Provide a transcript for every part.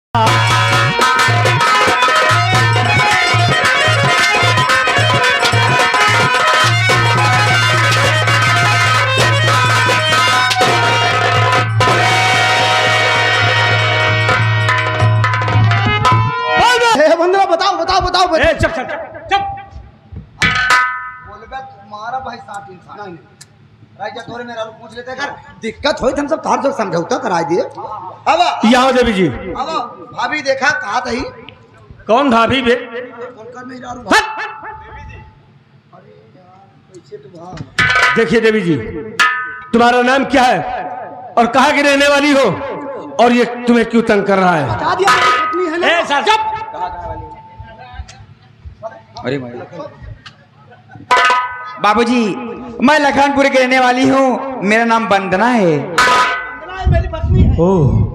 चुप चुप चुप बोलबे तुम्हारा भाई साथ इंसान नहीं राजा तोरे मेरा पूछ लेते अगर दिक्कत होई हम सब तार जो समझौता करा दिए। अब यहाँ देवी जी अब भाभी देखा कहा तही कौन भाभी बे कौन कर नहीं डालू अरे यार कैसे तो देखिए देवी जी तुम्हारा नाम क्या है और कहाँ की रहने वाली हो और ये तुम्हें क्यों तंग कर रहा है? बता दिया पत्नी है ना। सर चुप। अरे बाबूजी मैं लखनपुर की रहने वाली हूँ, मेरा नाम वंदना है। मेरी पत्नी है। ओह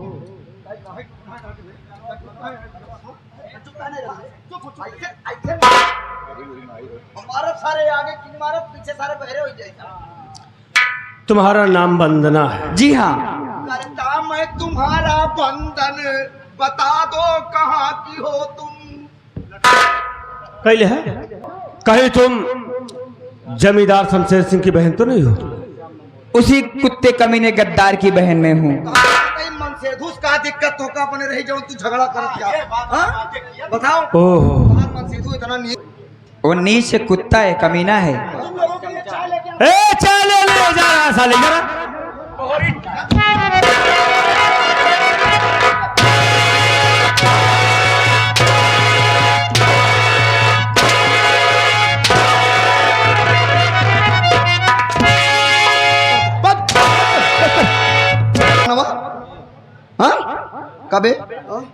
हमारा सारे आगे हमारा पीछे सारे बहरे हो जाएगा। तुम्हारा नाम वंदना है? जी हाँ। करता मैं तुम्हारा बंधन, बता दो कहाँ की हो तुम। कैले है कहीं तुम जमींदार शमशेर सिंह की बहन तो नहीं हो? उसी कुत्ते कमीने गद्दार की बहन में हूँ। मन से धूस का दिक्कत हो का अपने रही जाऊं तू झगड़ा कर क्या बताओ। ओह मन से तू इतना नहीं वो नीच कुत्ता है, कमीना है। ए चले ले जा रहा साले जरा। कबे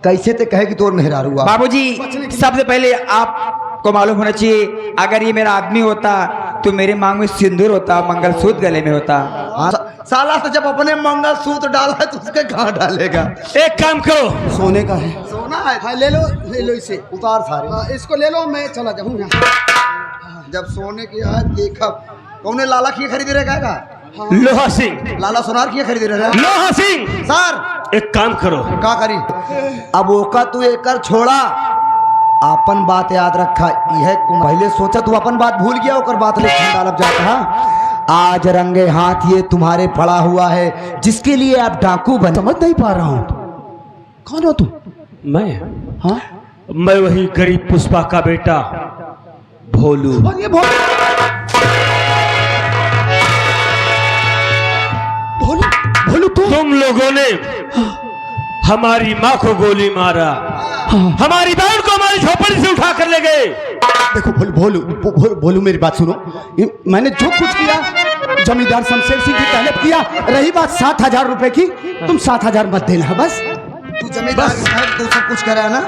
कैसे ते कहे कि तोर मेहरारू हुआ? बाबूजी सबसे पहले आपको मालूम होना चाहिए, अगर ये मेरा आदमी होता तो मेरे मांग में सिंदूर होता, मंगलसूत्र गले में होता। साला तो जब अपने मंगलसूत्र डाला है तो उसके कहाँ डालेगा? एक काम करो, सोने का है। सोना है? हाँ, ले लो इसे उतार सारे। इसको ले लो, मैं चला जाऊंगा। जब सोने की है देखा कौन लाला की खरीद रहेगा? लोहा सिंह। लाला सोनार की खरीद रहे? लोहा सिंह सर एक काम करो। का करी? अब ओका तू एकर छोड़ा, अपन बात याद रखा। यह पहले सोचा तू अपन बात भूल गया, ओकर बात ले डालब जाता। हाँ आज रंगे हाथ ये तुम्हारे पड़ा हुआ है जिसके लिए आप डाकू बन। समझ नहीं पा रहा हूँ कौन हो तू? मैं? हाँ मैं वही गरीब पुष्पा का बेटा भोलू। और ये भोलू तू? तुम लोगों ने हमारी माँ को गोली मारा, हमारी बहन को हमारी झोपड़ी से उठा कर ले गए। देखो भोलू मेरी बात सुनो। मैंने जो कुछ किया जमींदार शमशेर सिंह की तहलीफ किया। रही बात 7,000 रुपए की, तुम 7,000 मत देना बस। तू जमींदार तू सब कुछ करा ना,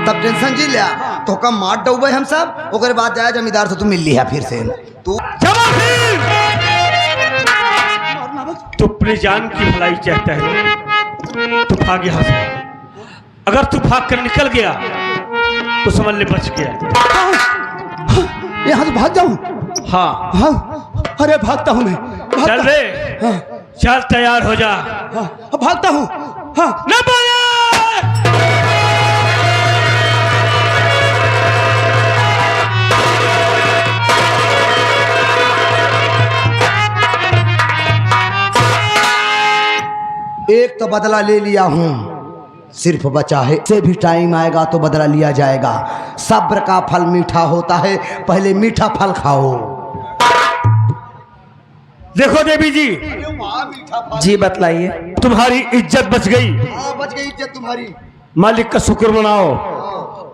तब टेंशन जी लिया तो कम मार डूबे हम सब। ओकर बाद जाए जमींदार से तू मिल लिया फिर से तू। तू अपनी जान की भलाई चाहता है तो भाग यहाँ से। अगर तू भाग कर निकल गया तो समझ ले बच गया। यहाँ से भाग जाऊं? हाँ हाँ अरे भागता हूँ मैं। चल रे चल तैयार हो जा। भागता हूँ। हाँ न बोले। एक तो बदला ले लिया हूँ, सिर्फ बचा है से भी टाइम आएगा तो बदला लिया जाएगा। सब्र का फल मीठा होता है, पहले मीठा फल खाओ। देखो देवी जी जी बतलाइए। तुम्हारी इज्जत बच गई। बच गई इज्जत तुम्हारी। मालिक का शुक्र मनाओ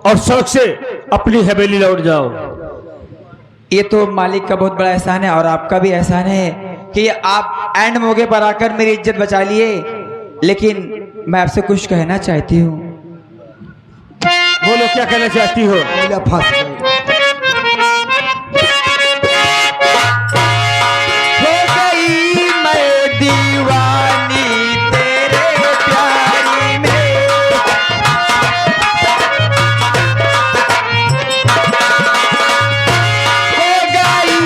और सड़क से अपनी हवेली लौट जाओ। ये तो मालिक का बहुत बड़ा एहसान है और आपका भी एहसान है कि आप एंड मौके पर आकर मेरी इज्जत बचा लिए। लेकिन मैं आपसे कुछ कहना चाहती हूँ। बोलो क्या कहना चाहती हो? फंस गई। हो गई मैं दीवानी तेरे प्यारी में। हो गई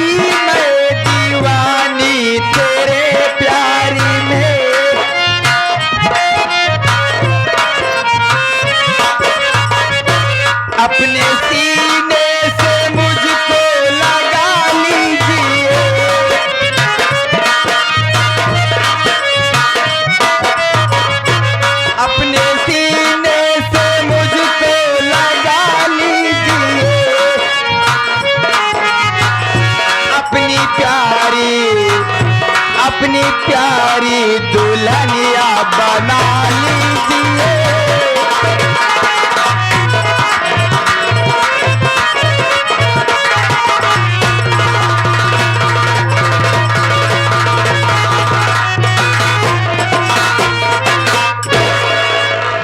मैं दीवानी तेरे प्यारी में।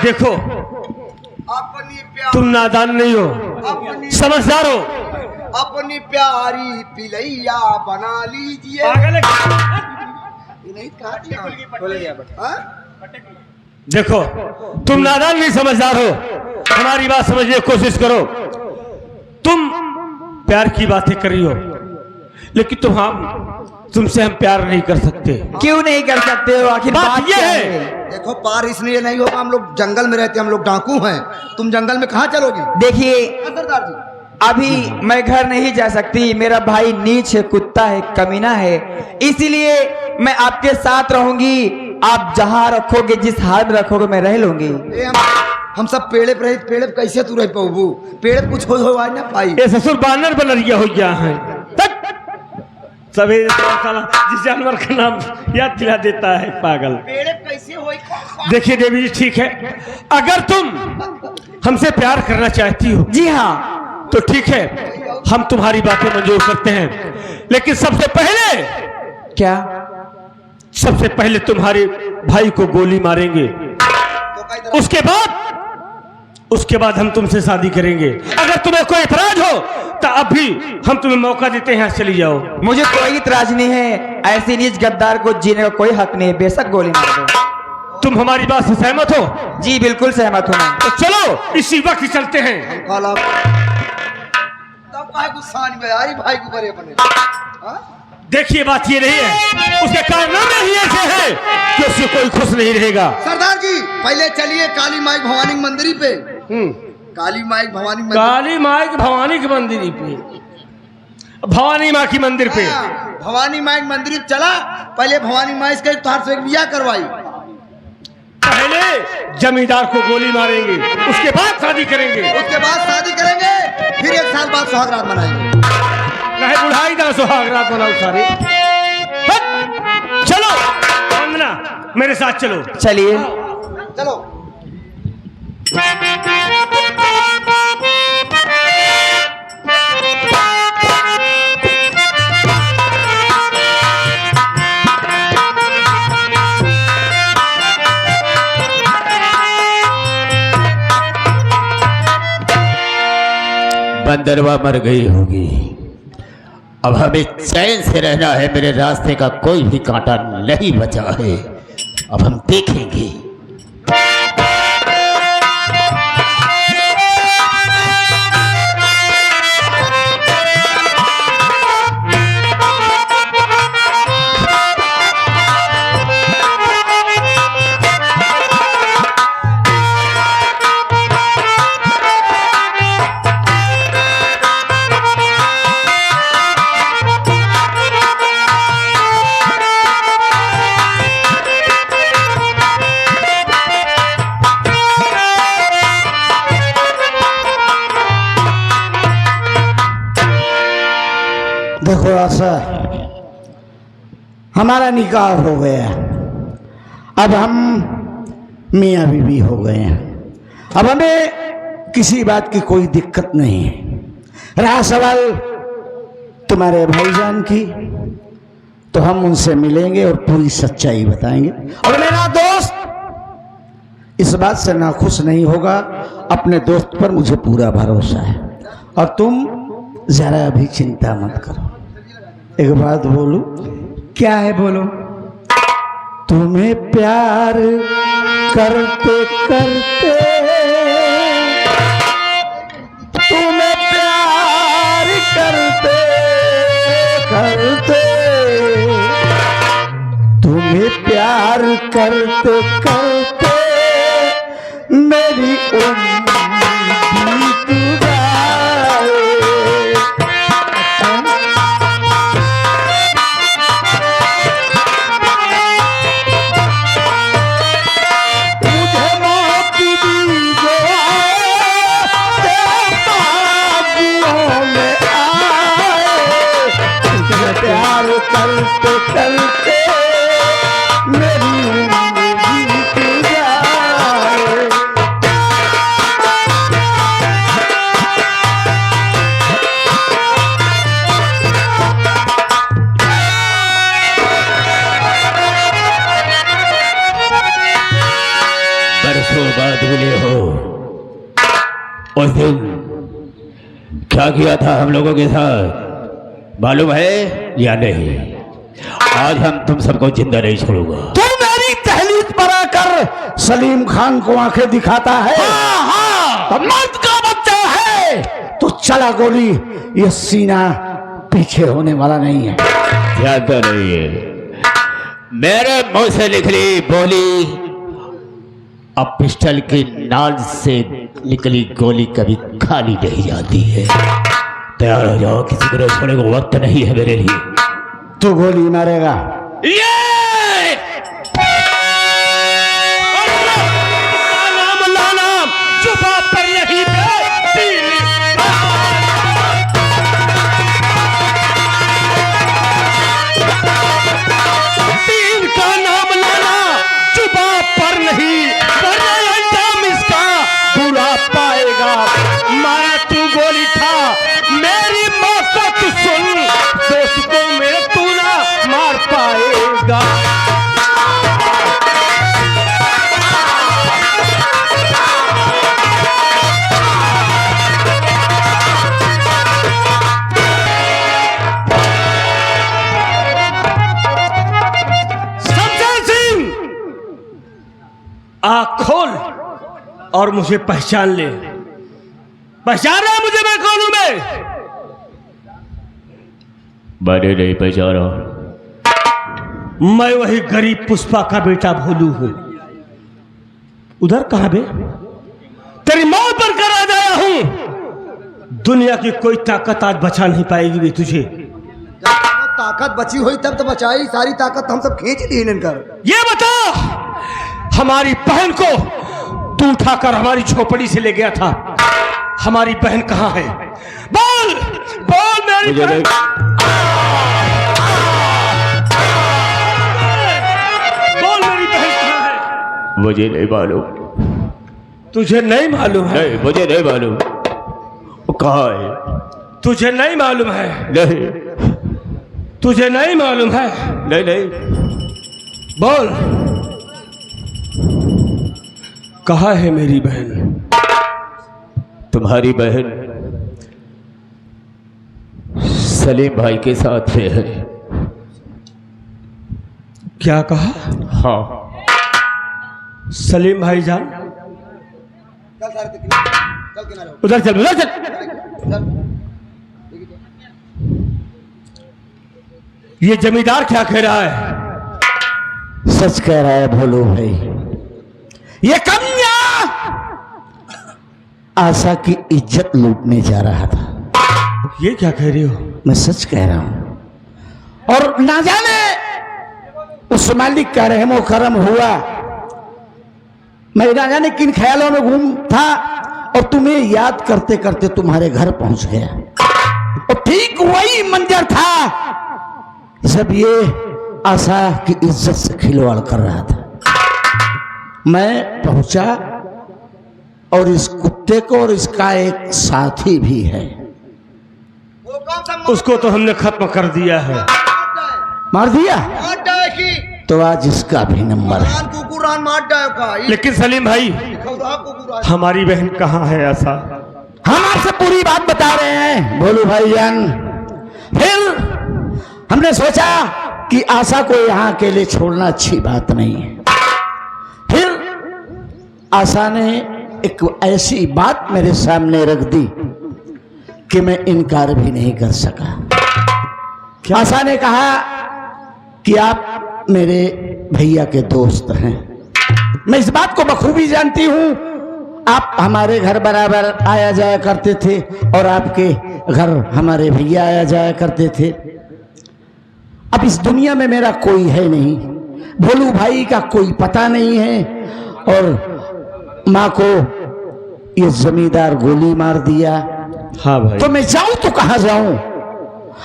देखो अपनी प्यार तुम नादान नहीं हो, अपनी समझदार हो। अपनी प्यारी पिलैया बना लीजिए। पागल है। ये नहीं काट दिया। हाँ? देखो तुम नादान नहीं समझदार हो, हमारी बात समझने की कोशिश करो। तुम प्यार की बातें कर रही हो, लेकिन तुमसे हम प्यार नहीं कर सकते। क्यों नहीं कर सकते हो? आखिर बात बात ये क्या है। है? देखो पार इसलिए नहीं होगा, हम लोग जंगल में रहते हैं, हम लोग डाकू हैं। तुम जंगल में कहाँ चलोगी? देखिए हाँ, सरदार जी। अभी मैं घर नहीं जा सकती, मेरा भाई नीच है, कुत्ता है, कमीना है, इसीलिए मैं आपके साथ रहूंगी। आप जहां रखोगे, जिस हाल में रखोगे, मैं रह लूंगी। ए, हम सब पेड़े पे रहे, पेड़े पे कैसे तू रह पाऊ? पेड़े पे कुछ हो आज ना पाई। ये ससुर बानर बनरिया हो गया है। सभी साला जिस जानवर का नाम याद दिला देता है, पागल। पेड़े पे कैसे हो? देखिए देवी जी, ठीक है, अगर तुम हमसे प्यार करना चाहती हो जी हाँ, तो ठीक है, हम तुम्हारी बातें मंजूर करते हैं, लेकिन सबसे क्या? पहले तुम्हारे भाई को गोली मारेंगे। उसके बाद हम तुमसे शादी करेंगे। अगर तुम्हें कोई इतराज हो तो अभी हम तुम्हें मौका देते हैं, चली जाओ। मुझे कोई इतराज नहीं है, ऐसी नीच गद्दार को जीने का कोई हक नहीं है, बेशक गोली मार दो। तुम हमारी बात से सहमत हो? जी बिल्कुल सहमत हूँ मैं। तो चलो इसी वक्त चलते हैं। तब काहे गुस्सा नहीं भाई? भाई को बड़े बने। हाँ? देखिए बात ये नहीं है, उसके कारनामे ही ऐसे हैं कि उससे कोई खुश नहीं रहेगा। सरदार जी पहले चलिए काली माई भवानी मंदिर पे। काली माई भवानी मंदिर। काली माई की भवानी के मंदिर पे, भवानी माँ की मंदिर पे। हाँ, भवानी माई मंदिर चला। पहले भवानी माई से तुहार से बिया करवाई। पहले जमींदार को गोली मारेंगे, उसके बाद शादी करेंगे। उसके बाद शादी करेंगे, फिर 1 साल बाद सुहागरात मनाएंगे। नहीं बुढ़ाई ना सुहागरात मनाओ सारे। चलो वंदना, मेरे साथ चलो। चलिए। चलो। बंदरवा मर गई होगी, अब हमें चैन से रहना है। मेरे रास्ते का कोई भी कांटा नहीं बचा है, अब हम देखेंगे। देखो आशा, हमारा निकाह हो गया, अब हम मियाँ बीवी हो गए हैं। अब हमें किसी बात की कोई दिक्कत नहीं है। रहा सवाल तुम्हारे भाईजान की, तो हम उनसे मिलेंगे और पूरी सच्चाई बताएंगे। और मेरा दोस्त इस बात से नाखुश नहीं होगा, अपने दोस्त पर मुझे पूरा भरोसा है। और तुम जरा भी चिंता मत करो। एक बात बोलूं? क्या है? बोलो। तुम्हें प्यार करते करते, तुम्हें प्यार करते करते, तुम्हें प्यार करते करते मेरी उम्र बीत जाए। मुझे मौत दीजिए, तेरे बाजुओं में आए। तुम्हें प्यार करते करते मेरी उम्र बीत जाए। बरसों बाद उस दिन क्या किया था हम लोगों के साथ मालूम है या नहीं? आज हम तुम सबको जिंदा नहीं छोड़ूंगा। तू मेरी दहलीज पर आकर सलीम खान को आंखें दिखाता है। तो मर्द का बच्चा है तो चला गोली, ये सीना पीछे होने वाला नहीं है। ज्यादा नहीं है, मेरे मुंह से निकली बोली अब पिस्टल की नाल से निकली गोली कभी खाली नहीं जाती है। तैयार हो जाओ, किसी को छोड़ने को वक्त नहीं है मेरे लिए। तू गोली मारेगा? आँख खोल और मुझे पहचान ले। पहचान रहा मुझे? मैं कौन हूं? मैंने नहीं पहचाना। मैं वही गरीब पुष्पा का बेटा भोलू हूं। उधर कहां बे? तेरी मौत पर कर आ गया हूं। दुनिया की कोई ताकत आज बचा नहीं पाएगी भी तुझे। ताकत बची हुई तब तो बचाई, सारी ताकत हम सब खींच ली इनकर। ये बता, हमारी बहन को तू उठाकर हमारी झोपड़ी से ले गया था। हमारी बहन कहाँ है? बोल बोल मेरी बहन। बोल मेरी बहन कहाँ है? मुझे नहीं मालूम। तुझे नहीं मालूम है? नहीं, मुझे नहीं मालूम। वो कहाँ है? तुझे नहीं मालूम है? नहीं। तुझे नहीं मालूम है? नहीं नहीं। बोल, कहाँ है मेरी बहन? तुम्हारी बहन सलीम भाई के साथ में है। क्या कहा? हाँ। सलीम भाई जान, उधर चल, उधर चल। ये जमींदार क्या कह रहा है? सच कह रहा है भोलू भाई। ये कन्या आशा की इज्जत लूटने जा रहा था। ये क्या कह रही हो? मैं सच कह रहा हूं। और ना जाने उस मालिक का रहमो करम हुआ, मैं ना जाने किन ख्यालों में घूम था और तुम्हें याद करते करते तुम्हारे घर पहुंच गया। और ठीक वही मंजर था जब ये आशा की इज्जत से खिलवाड़ कर रहा था। मैं पहुंचा और इस कुत्ते को, और इसका एक साथी भी है, उसको तो हमने खत्म कर दिया है। मार दिया तो आज इसका भी नंबर है। लेकिन सलीम भाई, हमारी बहन कहाँ है आशा? हम आपसे पूरी बात बता रहे हैं भोलू भाईजान। फिर हमने सोचा कि आशा को यहाँ अकेले छोड़ना अच्छी बात नहीं है। फिर आशा ने एक ऐसी बात मेरे सामने रख दी कि मैं इनकार भी नहीं कर सका। आशा ने कहा कि आप मेरे भैया के दोस्त हैं। मैं इस बात को बखूबी जानती हूं। आप हमारे घर बराबर आया जाया करते थे और आपके घर हमारे भैया आया जाया करते थे। अब इस दुनिया में मेरा कोई है नहीं, भोलू भाई का कोई पता नहीं है, और माँ को ये जमींदार गोली मार दिया। हाँ भाई। तो मैं जाऊं तो कहां जाऊं?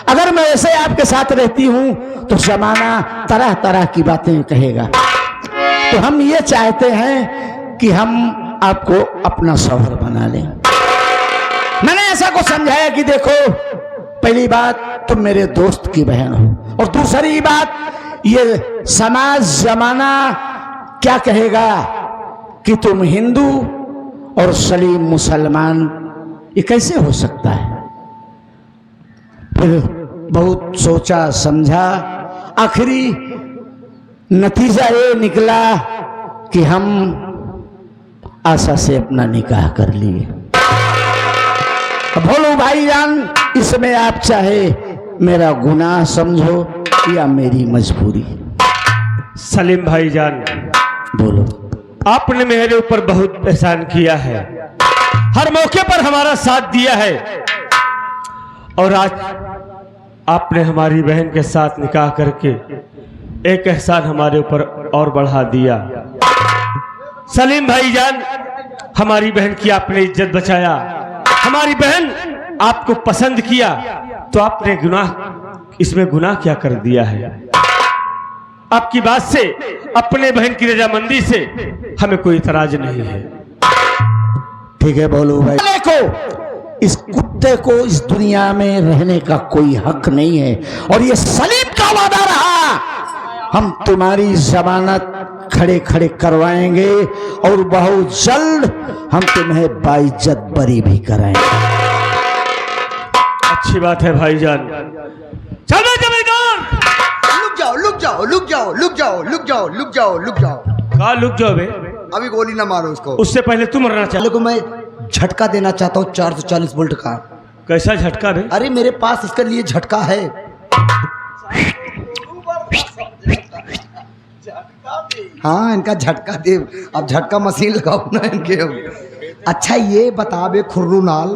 अगर मैं ऐसे आपके साथ रहती हूं तो जमाना तरह तरह की बातें कहेगा। तो हम ये चाहते हैं कि हम आपको अपना शौहर बना लें। मैंने ऐसा को समझाया कि देखो, पहली बात तुम मेरे दोस्त की बहन हो, और दूसरी बात ये समाज जमाना क्या कहेगा कि तुम हिंदू और सलीम मुसलमान, ये कैसे हो सकता है? फिर बहुत सोचा समझा, आखिरी नतीजा ये निकला कि हम आशा से अपना निकाह कर लिए। बोलो भाईजान, इसमें आप चाहे मेरा गुनाह समझो या मेरी मजबूरी। सलीम भाईजान, बोलो। आपने मेरे ऊपर बहुत एहसान किया है, हर मौके पर हमारा साथ दिया है, और आज आपने हमारी बहन के साथ निकाह करके एक एहसान हमारे ऊपर और बढ़ा दिया। सलीम भाईजान, हमारी बहन की आपने इज्जत बचाया, हमारी बहन आपको पसंद किया, तो आपने इसमें गुनाह क्या कर दिया है? आपकी बात से, अपने बहन की रजामंदी से हमें कोई इतराज नहीं है। ठीक है बोलो भाई। को इस कुत्ते को इस दुनिया में रहने का कोई हक नहीं है, और ये सलीम का वादा रहा, हम तुम्हारी जमानत खड़े खड़े करवाएंगे और बहुत जल्द हम तुम्हें बाइज्जत बरी भी कराएंगे। अच्छी बात है भाईजान। चलो जमींदार, लुक जाओ लुक जाओ लुक जाओ लुक जाओ लुक जाओ लुक जाओ लुक जाओ। कहा लुक जाओ बे? अभी गोली ना मारो उसको। उससे पहले तुम मरना चाहते। को मैं झटका देना चाहता हूँ 440 वोल्ट का। कैसा झटका बे? अरे मेरे पास इसके लिए झटका है। हाँ, इनका झटका दे। अब झटका मशीन लगाओ ना इनके। अच्छा ये बता बे खुर्रू नाल,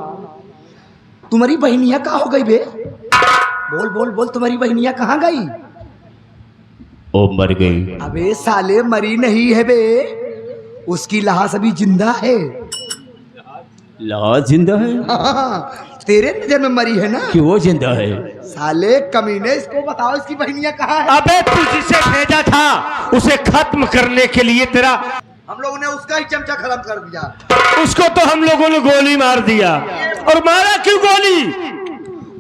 तुम्हारी बहनिया कहाँ हो गई बे? बोल बोल बोल, तुम्हारी बहनिया कहाँ गई? वो मर गई। अबे साले, मरी नहीं है बे, उसकी लाश अभी जिंदा है। लाश जिंदा है? हाँ, तेरे नजर में मरी है ना? क्यों जिंदा है? साले कमीने, इसको बताओ इसकी बहनिया कहाँ है? अबे तू जिसे भेजा था उसे खत्म करने के लिए, तेरा हम लोगों ने उसका ही चमचा खत्म कर दिया। उसको तो हम लोगों ने गोली मार दिया। और मारा क्यों गोली?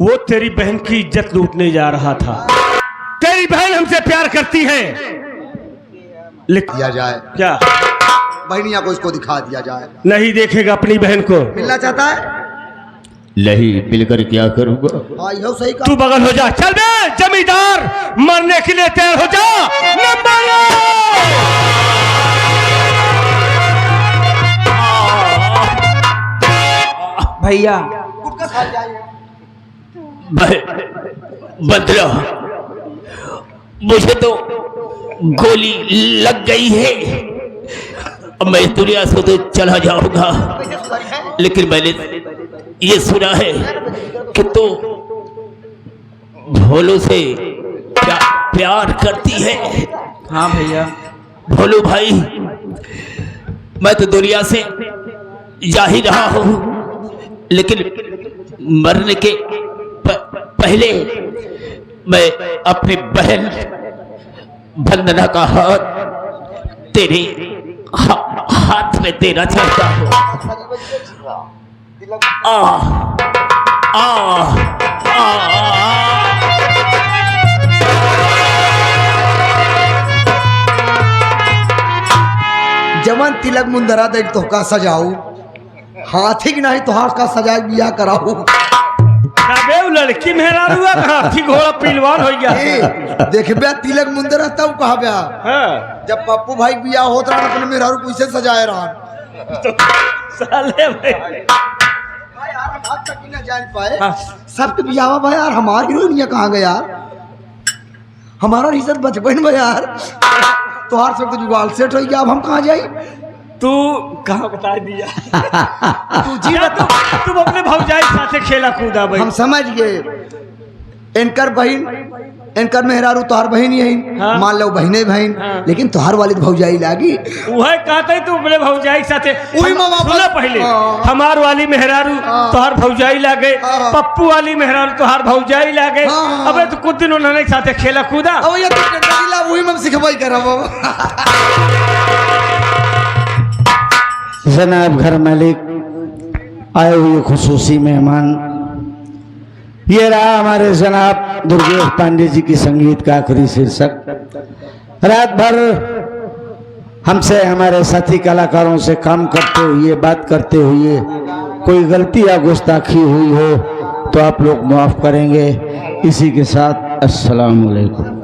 वो तेरी बहन की इज्जत लूटने जा रहा था। तेरी बहन हमसे प्यार करती है, लेकिन दिया जाए क्या बहनिया को इसको दिखा दिया जाए। नहीं देखेगा अपनी बहन को? मिलना चाहता है? नहीं, मिलकर क्या करूंगा? हाँ यहो सही तू बगल हो जा। चल बे जमींदार, मरने के लिए तैयार हो जा। न मारो। भैया गुटका खा जाए। बदला, मुझे तो गोली लग गई है, अब मैं इस दुनिया से तो चला जाऊंगा, लेकिन मैंने ये सुना है कि तू भोलू से प्यार करती है। हाँ भैया। भोलू भाई, मैं तो दुनिया से जा ही रहा हूँ, लेकिन मरने के पहले मैं अपनी बहन वंदना का हाथ तेरे हाथ में देना चाहता हूँ। आ आ आ जवन तिलक मुंदरा देख तो का सजाऊ, हाथी की नहीं तो हाथ का सजा बिया कराऊ। अबे वो लड़की मेहरा हुआ, हाथी घोड़ा पहलवान हो गया। देखबे तिलक मुंदरा तब कहा बया, हाँ। जब पप्पू भाई बिया होत रहा अपने मेहरारू कैसे सजाए रहा। तो साले भाई यार हम हाथ तक न जान पाए। हाँ। सबके बियावा भाई यार, हमारी हीरोइनिया कहाँ गया यार? हमारा रिश्ता बचपन में यार, तो हर वक्त जुगाल सेट हो गया, अब हम कहाँ जाए? तू कहाँ बता दिया? तू जी बता, तुम अपने भौजाई साथे खेला कूदा भाई। हम समझ गए, इनकर बहन इनकर मेहरारू तोहार बहन ही है। हाँ। मान लो बहने बहन, हाँ। लेकिन तोहार वाली भौजाई लागी। वह कहते तू अपने भौजाई साथे उही मामा सुना पहले। हाँ। हमार वाली मेहरारू तोहार भौजाई लागे, हाँ। पप्पू वाली मेहरारू तोहार भौजाई लागे। हाँ। अबे तो कुछ दिन उन्होंने साथे खेला कूदा। अब ये तो टेंडरिला वही में सिखवाई करब। जनाब घर मालिक, आए हुए खुसूसी मेहमान, ये रहा हमारे जनाब दुर्गेश पांडे जी की संगीत का आखिरी शीर्षक। रात भर हमसे हमारे साथी कलाकारों से काम करते हुए बात करते हुए कोई गलती या गुस्ताखी हुई हो तो आप लोग माफ़ करेंगे। इसी के साथ अस्सलाम वालेकुम।